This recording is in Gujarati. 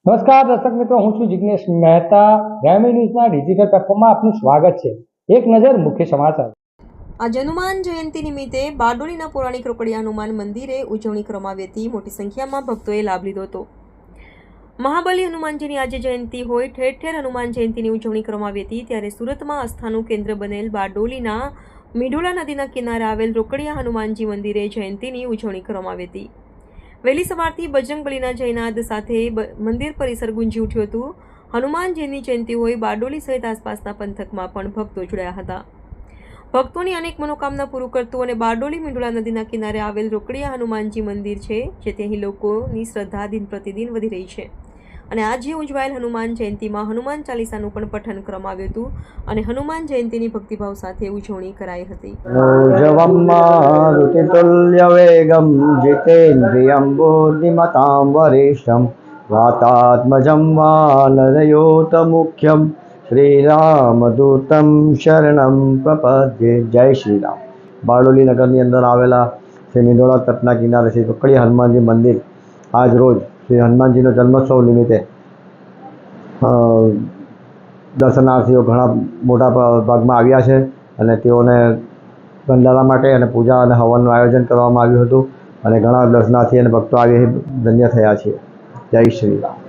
નમસ્કાર દર્શક મિત્રો, હું છું જિગ્નેશ મહેતા. ગ્રામી ન્યૂઝના ડિજિટલ પ્લેટફોર્મમાં આપનું સ્વાગત છે. એક નજર મુખ્ય સમાચાર. આજે હનુમાન જયંતિ નિમિત્તે બારડોલીના પૌરાણિક રોકડિયા હનુમાન મંદિરે ઉજવણી કરવામાં આવી હતી. મોટી સંખ્યામાં ભક્તોએ લાભ લીધો હતો. મહાબલી હનુમાનજીની આજે જયંતિ હોય ઠેર ઠેર હનુમાન જયંતિની ઉજવણી કરવામાં આવી હતી. ત્યારે સુરતમાં આસ્થાનું કેન્દ્ર બનેલ બારડોલીના મીંઢોળા નદીના કિનારે આવેલ રોકડિયા હનુમાનજી મંદિરે જયંતિની ઉજવણી કરવામાં આવી હતી. વહેલી સવારથી બજરંગબલીના જયનાદ સાથે મંદિર પરિસર ગુંજી ઉઠ્યું હતું. હનુમાનજીની જયંતિ હોય બારડોલી સહિત આસપાસના પંથકમાં પણ ભક્તો જોડાયા હતા. ભક્તોની અનેક મનોકામના પૂરું કરતું અને બારડોલી મીંઢોળા નદીના કિનારે આવેલ રોકડિયા હનુમાનજી મંદિર છે, જેથી અહીં લોકોની શ્રદ્ધા દિન પ્રતિદિન વધી રહી છે. અને આજે ઉજવાયેલ હનુમાન જયંતિમાં હનુમાન ચાલીસાનું પણ પઠન કરવામાં આવ્યું હતું અને હનુમાન જયંતિની ભક્તિભાવ સાથે ઉજવણી કરાઈ હતી. તુલ્યવેગમ જીતેન્દ્રિયમ બુદ્ધિમતામ વરિષ્ઠમ વાતાત્મજમ વાનરયોત મુખ્યમ શ્રીરામદૂતમ શરણમ પ્રપદ્યે. જય શ્રી રામ. બારડોલી નગરની અંદર આવેલા શ્રી મીંઢોળા તટના કિનારે શ્રી રોકડિયા હનુમાનજી મંદિર આજ રોજ શ્રી હનુમાનજીનો જન્મોત્સવ નિમિત્તે દર્શનાર્થીઓ ઘણા મોટા ભાગમાં આવ્યા છે અને તેઓને ભંડારા માટે અને પૂજા અને હવનનું આયોજન કરવામાં આવ્યું હતું અને ઘણા દર્શનાર્થી અને ભક્તો આવી ધન્ય થયા છે. જય શ્રી રામ.